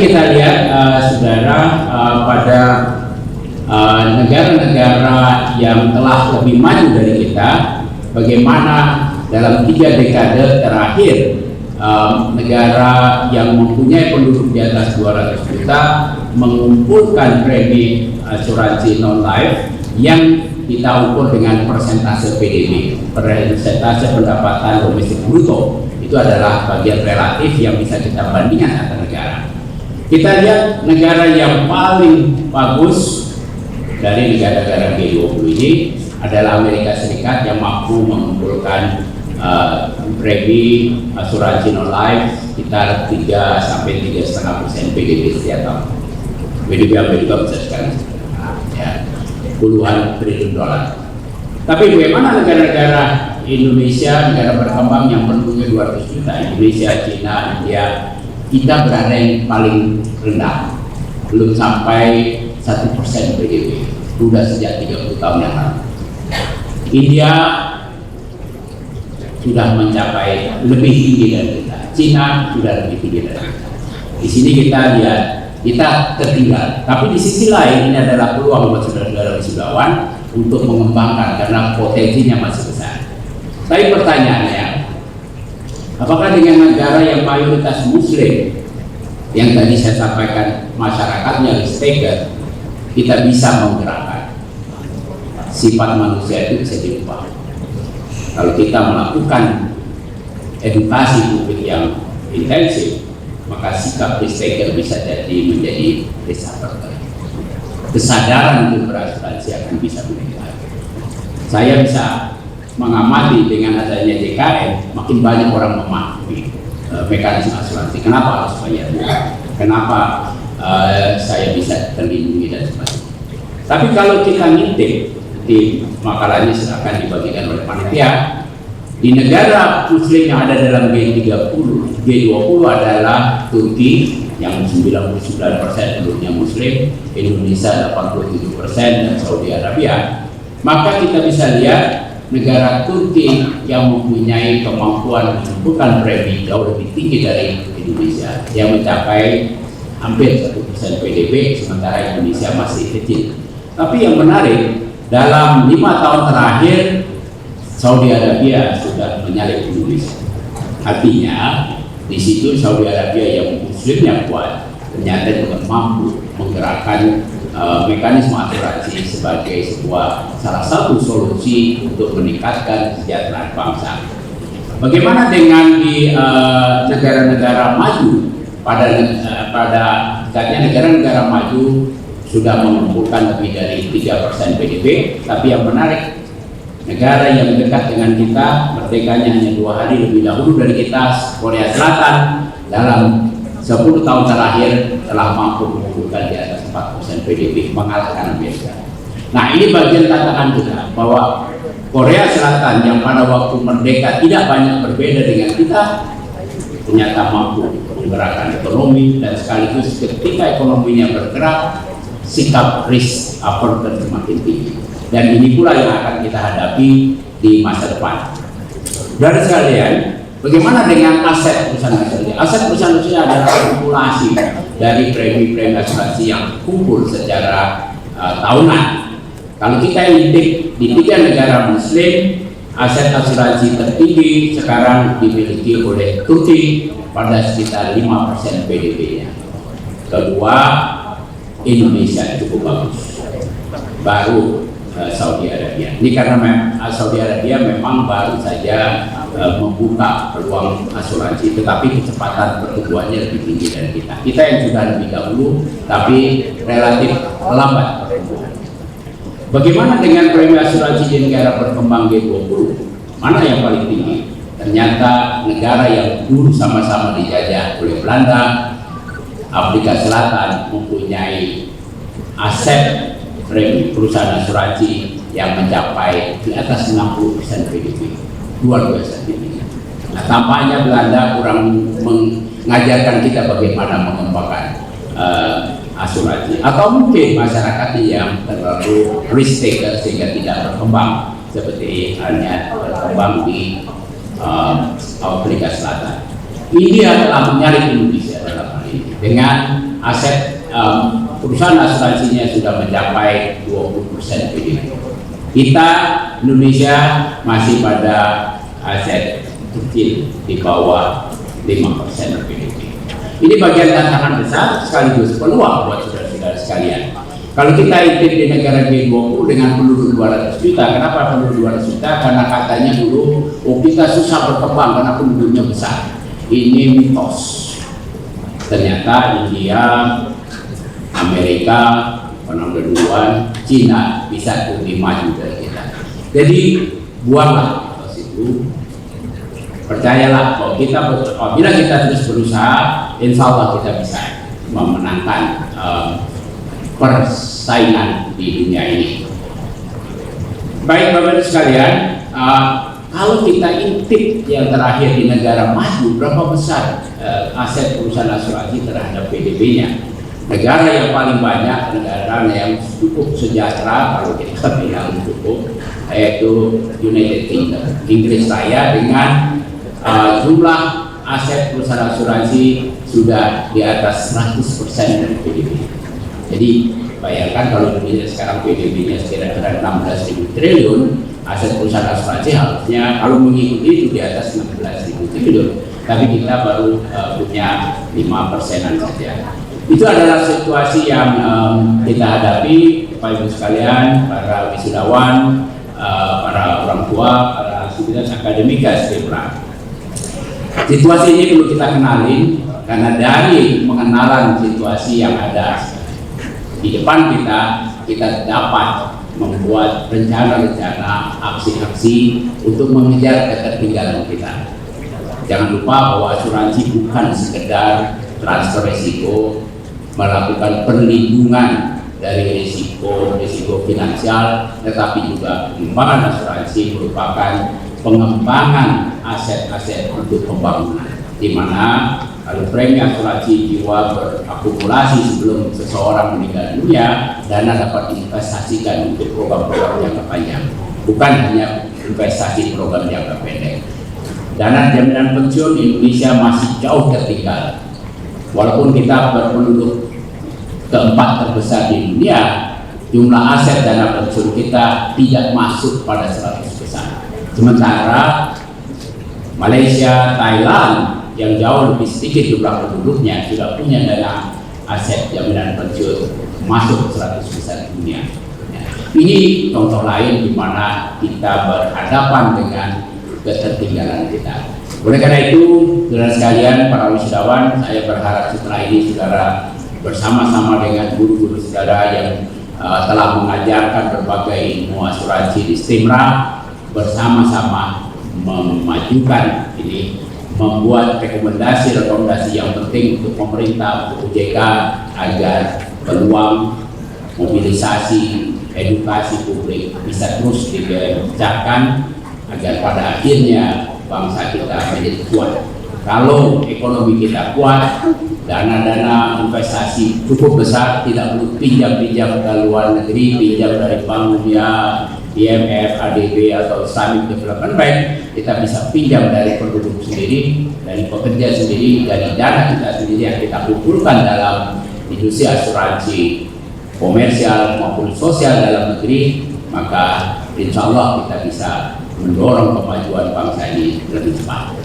kita lihat saudara, pada negara-negara yang telah lebih maju dari kita, bagaimana dalam 3 dekade terakhir negara yang mempunyai penduduk di atas 200 juta mengumpulkan premi asuransi non-life yang kita ukur dengan persentase PDB, persentase pendapatan domestik bruto. Itu adalah bagian relatif yang bisa kita bandingkan antar negara. Kita lihat negara yang paling bagus dari negara-negara G20 ini adalah Amerika Serikat yang mampu mengumpulkan premi asuransi non-life sekitar 3–3,5% PDB setiap tahun. PDB Amerika besar sekali, ya, puluhan triliun dolar. Tapi bagaimana negara-negara Indonesia, negara berkembang yang penduduknya 200 juta, Indonesia, Cina, India, kita berada yang paling rendah, belum sampai 1% PDB, sudah sejak 30 tahun yang lalu. India sudah mencapai lebih tinggi dari kita, Cina sudah lebih tinggi dari kita. Di sini kita lihat kita tertinggal, tapi di sisi lain ini adalah peluang buat saudara-saudara wisudawan untuk mengembangkan karena potensinya masih besar. Tapi pertanyaannya, apakah dengan negara yang mayoritas Muslim yang tadi saya sampaikan masyarakatnya risk taker, kita bisa menggerakkan sifat manusia itu bisa dirubah? Kalau kita melakukan edukasi publik yang intensif, maka sikap risk taker bisa menjadi risk averter. Kesadaran untuk berasuransi akan bisa meningkat. Saya bisa mengamati dengan adanya JKN, makin banyak orang memahami mekanisme asuransi. Kenapa harus bayar? Kenapa saya bisa terlindungi dan sebagainya. Tapi kalau kita ngintip, di makalahnya akan dibagikan oleh panitia, di negara Muslim yang ada dalam G20 adalah Turki yang 99% penduduknya Muslim, Indonesia 87% dan Saudi Arabia. Maka kita bisa lihat negara Turki yang mempunyai kemampuan mengumpulkan premi jauh lebih tinggi dari Indonesia, yang mencapai hampir 1% PDB, sementara Indonesia masih kecil. Tapi yang menarik, dalam 5 tahun terakhir Saudi Arabia sudah menyalip Indonesia. Artinya di situ Saudi Arabia yang muslimnya kuat ternyata juga mampu menggerakkan mekanisme asuransi sebagai salah satu solusi untuk meningkatkan kesejahteraan bangsa. Bagaimana dengan di negara-negara maju? Pada negara-negara maju sudah mengumpulkan lebih dari 3% PDB, tapi yang menarik, negara yang dekat dengan kita, merdekanya hanya 2 hari lebih dahulu dari kita, Korea Selatan, dalam 10 tahun terakhir telah mampu mengumpulkan di atas 4% PDB, mengalahkan Amerika. Nah, ini bagian tantangan kita, bahwa Korea Selatan yang pada waktu merdeka tidak banyak berbeda dengan kita, ternyata mampu menggerakkan ekonomi, dan sekaligus ketika ekonominya bergerak, sikap risk averter semakin tinggi. Dan ini pula yang akan kita hadapi di masa depan. Saudara sekalian, bagaimana dengan aset perusahaan asuransi? Aset perusahaan asuransi adalah akumulasi dari premi-premi asuransi yang kumpul secara tahunan. Kalau kita intip di 3 negara Muslim, aset asuransi tertinggi sekarang dimiliki oleh Turki pada sekitar 5% PDB-nya. Kedua, Indonesia cukup bagus, baru Saudi Arabia. Ini karena Saudi Arabia memang baru saja membuka peluang asuransi, tetapi kecepatan pertumbuhannya lebih tinggi dari kita. Kita yang sudah lebih dahulu, tapi relatif lambat pertumbuhan. Bagaimana dengan premi asuransi di negara berkembang G20? Mana yang paling tinggi? Ternyata negara yang dulu sama-sama dijajah oleh Belanda, Afrika Selatan, mempunyai aset premi perusahaan asuransi yang mencapai di atas 60% PDB, luar biasa tinggi. Nah, tampaknya Belanda kurang mengajarkan kita bagaimana mengembangkan asuransi, atau mungkin masyarakat yang terlalu risk taker sehingga tidak berkembang seperti halnya berkembang di Afrika Selatan. India telah menyalip Indonesia dalam hal ini dengan aset perusahaan asuransinya sudah mencapai 20% PDB. Kita Indonesia masih pada aset kecil di bawah 5% PDB. Ini bagian tantangan besar sekaligus peluang buat saudara-saudara sekalian. Kalau kita intip di negara G20 dengan penduduk 200 juta, kenapa penduduk 200 juta? Karena katanya dulu, kita susah berkembang karena penduduknya besar. Ini mitos. Ternyata India, Amerika, pernah duluan, Cina bisa lebih maju dari kita. Jadi buanglah mitos itu. Percayalah kalau bila kita terus berusaha, insya Allah kita bisa memenangkan persaingan di dunia ini. Baik Bapak Ibu sekalian, kalau kita intip yang terakhir di negara maju, berapa besar aset perusahaan asuransi terhadap PDB-nya? Negara yang paling banyak, negara yang cukup sejahtera, kalau kita bilang cukup, yaitu United Kingdom, Inggris Raya, dengan jumlah aset perusahaan asuransi sudah di atas 100% dari PDB. Jadi bayangkan kalau Indonesia sekarang PDB-nya kira-kira 16.000 triliun, aset perusahaan asuransi harusnya kalau mengikuti itu di atas 16.000 triliun. Tapi kita baru punya 5%-an saja. Itu adalah situasi yang kita hadapi, Bapak Ibu sekalian, para wisudawan, para orang tua, para aktivitas akademika STIMRA. Situasi ini perlu kita kenalin karena dari pengenalan situasi yang ada di depan kita dapat membuat rencana-rencana, aksi-aksi untuk mengejar ketertinggalan kita. Jangan lupa bahwa asuransi bukan sekedar transfer risiko, melakukan perlindungan dari risiko finansial, tetapi juga pengembangan asuransi merupakan pengembangan aset-aset untuk pembangunan, di mana kalau premi asuransi jiwa berakumulasi sebelum seseorang meninggal dunia, dana dapat diinvestasikan untuk program-program jangka panjang, bukan hanya investasi program jangka pendek. Dana jaminan pensiun Indonesia masih jauh tertinggal. Walaupun kita berpenduduk keempat terbesar di dunia, jumlah aset dana pensiun kita tidak masuk pada 100%. Sementara Malaysia, Thailand yang jauh lebih sedikit jumlah penduduknya sudah punya dana aset jaminan pensiun masuk 100% dunia. Ini contoh lain di mana kita berhadapan dengan ketertinggalan kita. Oleh karena itu, saudara sekalian, para wisudawan, saya berharap setelah ini saudara bersama-sama dengan guru-guru saudara yang telah mengajarkan berbagai ilmu asuransi di STIMRA, bersama-sama memajukan ini, membuat rekomendasi yang penting untuk pemerintah, untuk OJK, agar peluang mobilisasi edukasi publik bisa terus digencarkan agar pada akhirnya bangsa kita menjadi kuat. Kalau ekonomi kita kuat, dana-dana investasi cukup besar, tidak perlu pinjam-pinjam ke luar negeri, pinjam dari Bank Dunia, IMF, ADB atau Islamic Development Bank, kita bisa pinjam dari penduduk sendiri, dari pekerja sendiri, dari dana kita sendiri yang kita kumpulkan dalam industri asuransi komersial maupun sosial dalam negeri, maka insya Allah kita bisa mendorong kemajuan bangsa ini lebih cepat.